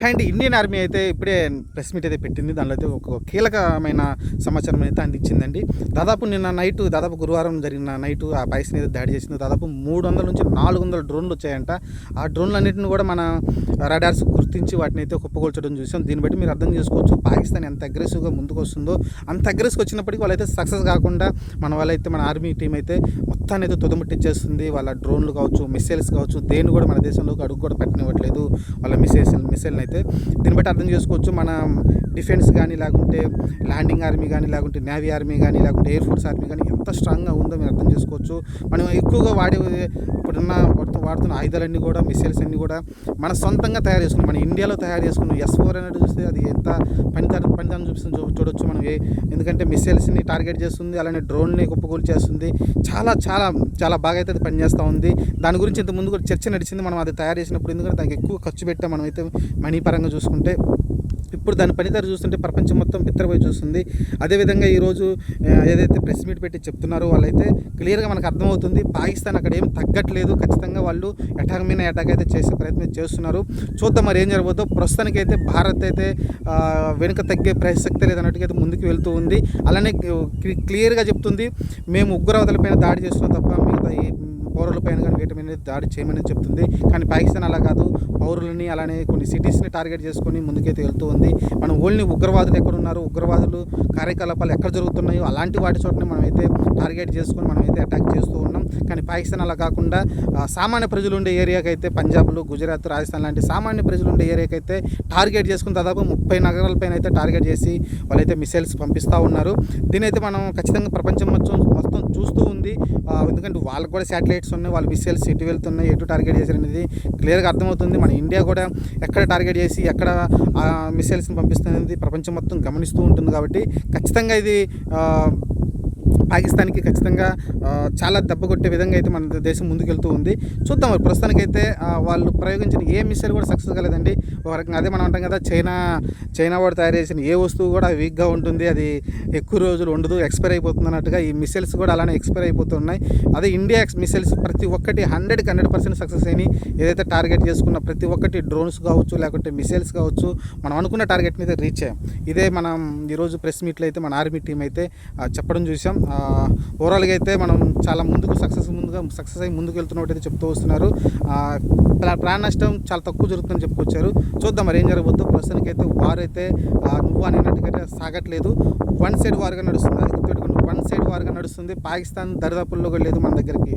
And Indian army అయితే ఇప్పుడే press meet అయితే పెట్టింది. దానిలో అయితే ఒక కీలకమైన సమాచారం అయితే అందించిందండి. దాదాపు నిన్న నైటు, దాదాపు గురువారం జరిగిన నైటు ఆ పాకిస్తాన్ అయితే దాడి చేసింది. దాదాపు 300 నుంచి 400 డ్రోన్లు వచ్చాయంట. ఆ డ్రోన్లన్నింటిని కూడా మన రాడార్స్ గుర్తించి వాటిని అయితే కుప్పకూల్చడం చూసాం. దీన్ని బట్టి మీరు అర్థం చేసుకోవచ్చు పాకిస్తాన్ ఎంత అగ్రెసివ్గా ముందుకు వస్తుందో. అంత అగ్రెసివ్గా వచ్చినప్పటికీ వాళ్ళైతే సక్సెస్ కాకుండా మన ఆర్మీ టీం అయితే మొత్తాన్ని అయితే తుదముట్టించేస్తుంది. వాళ్ళ డ్రోన్లు కావచ్చు, మిసైల్స్ కావచ్చు, దేన్ని కూడా మన దేశంలోకి అడుగు కూడా పెట్టనివ్వట్లేదు వాళ్ళ మిసైల్ని అయితే. దీన్ని బట్టి అర్థం చేసుకోవచ్చు మన డిఫెన్స్ కానీ, లేకుంటే ల్యాండింగ్ ఆర్మీ కానీ, లేకుంటే నేవీ ఆర్మీ కానీ, లేకుంటే ఎయిర్ ఫోర్స్ ఆర్మీ కానీ ఎంత స్ట్రాంగ్గా ఉందో మీరు అర్థం చేసుకోవచ్చు. మనం ఎక్కువగా ఇప్పుడున్న వాడుతున్న ఆయుధాలన్నీ కూడా, మిసైల్స్ అన్నీ కూడా మన సొంతంగా తయారు చేసుకున్నాం. మన ఇండియాలో తయారు చేసుకున్నాం. S-4 అనేది చూస్తే అది ఎంత పనితనం చూపిస్తుంది చూడొచ్చు మనం. ఎందుకంటే మిసైల్స్ని టార్గెట్ చేస్తుంది, అలానే డ్రోన్ని కుప్పకూలు చేస్తుంది. చాలా చాలా చాలా బాగా అయితే అది పనిచేస్తూ ఉంది. దాని గురించి ఇంత ముందు కూడా చర్చ నడిచింది మనం అది తయారు చేసినప్పుడు. ఎందుకంటే దానికి ఎక్కువ ఖర్చు పెట్టాం మనమైతే మనీ పరంగా చూసుకుంటే. ఇప్పుడు దాని పనితీరు చూస్తుంటే ప్రపంచం మొత్తం బిత్తరపోయి చూస్తుంది. అదేవిధంగా ఈరోజు ఏదైతే ప్రెస్ మీట్ పెట్టి చెప్తున్నారో వాళ్ళైతే క్లియర్గా మనకు అర్థమవుతుంది పాకిస్తాన్ అక్కడ ఏం తగ్గట్లేదు. ఖచ్చితంగా వాళ్ళు అటాక్ అయితే చేసే ప్రయత్నం చేస్తున్నారు. చూద్దాం మరి ఏం జరగబోతుందో. ప్రస్తుతానికైతే భారత్ అయితే వెనుక తగ్గే ప్రసక్తి లేదన్నట్టుగా అయితే ముందుకు వెళ్తూ ఉంది. అలానే క్లియర్గా చెప్తుంది మేము ఉగ్రవాదులపైన దాడి చేస్తున్నాం తప్ప మిగతా పౌరులపైన కానీ వీటి మీద దాడి చేయమని చెప్తుంది. కానీ పాకిస్తాన్ అలా కాదు, పౌరులని అలానే కొన్ని సిటీస్ని టార్గెట్ చేసుకొని ముందుకైతే వెళ్తూ ఉంది. మనం ఓన్లీ ఉగ్రవాదులు ఎక్కడున్నారు, ఉగ్రవాదులు కార్యకలాపాలు ఎక్కడ జరుగుతున్నాయో అలాంటి వాటి చోటనే మనమైతే టార్గెట్ చేసుకొని మనమైతే అటాక్ చేస్తూ ఉన్నాం. కానీ పాకిస్తాన్ అలా కాకుండా సామాన్య ప్రజలు ఉండే ఏరియాకైతే, పంజాబ్లో, గుజరాత్, రాజస్థాన్ లాంటి సామాన్య ప్రజలు ఉండే ఏరియాకైతే టార్గెట్ చేసుకుని దాదాపు 30 నగరాలపైన అయితే టార్గెట్ చేసి వాళ్ళైతే మిసైల్స్ పంపిస్తూ ఉన్నారు. దీని అయితే మనం ఖచ్చితంగా ప్రపంచం మొత్తం చూస్తూ ఉంది. ఎందుకంటే వాళ్ళకు కూడా శాటిలైట్స్ ఉన్నాయి, వాళ్ళ మిసైల్స్ ఎటు వెళ్తున్నాయి, ఎటు టార్గెట్ చేశారు అనేది క్లియర్గా అర్థమవుతుంది. మన ఇండియా కూడా ఎక్కడ టార్గెట్ చేసి ఎక్కడ మిసైల్స్ని పంపిస్తుంది ప్రపంచం మొత్తం గమనిస్తూ ఉంటుంది. కాబట్టి ఖచ్చితంగా ఇది పాకిస్తాన్కి ఖచ్చితంగా చాలా దెబ్బ కొట్టే విధంగా అయితే మన దేశం ముందుకెళ్తూ ఉంది. చూద్దాం మరి. ప్రస్తుతానికైతే వాళ్ళు ప్రయోగించిన ఏ మిసైల్ కూడా సక్సెస్ కాలేదండి. ఒక రకంగా అదే మనం అంటాం కదా, చైనా వాడు తయారు చేసిన ఏ వస్తువు కూడా వీక్గా ఉంటుంది, అది ఎక్కువ రోజులు ఉండదు, ఎక్స్పైర్ అయిపోతుంది అన్నట్టుగా ఈ మిసైల్స్ కూడా అలానే ఎక్స్పైర్ అయిపోతున్నాయి. అదే ఇండియా మిసైల్స్ ప్రతి ఒక్కటి 100% సక్సెస్ అయినాయి. ఏదైతే టార్గెట్ చేసుకున్న ప్రతి ఒక్కటి డ్రోన్స్ కావచ్చు, లేకుంటే మిసైల్స్ కావచ్చు, మనం అనుకున్న టార్గెట్ని అయితే రీచ్ అయ్యాం. ఇదే మనం ఈరోజు ప్రెస్ మీట్లో అయితే మన ఆర్మీ టీం అయితే చెప్పడం చూసాం. ఓవరాల్గా అయితే మనం చాలా సక్సెస్ అయ్యి ముందుకు వెళ్తున్నట్టు చెప్తూ వస్తున్నారు. ప్రాణ నష్టం చాలా తక్కువ జరుగుతుందని చెప్పుకొచ్చారు. చూద్దాం మరి ఏం జరగబోద్దో. ప్రస్తుతానికైతే వార్ అయితే నువ్వు అనేటట్టుగా సాగట్లేదు. వన్ సైడ్ వార్గా నడుస్తుంది. అది గుర్తుపెట్టుకోండి, వన్ సైడ్ వార్గా నడుస్తుంది. పాకిస్తాన్ దరిదాపుల్లో కూడా లేదు మన దగ్గరికి.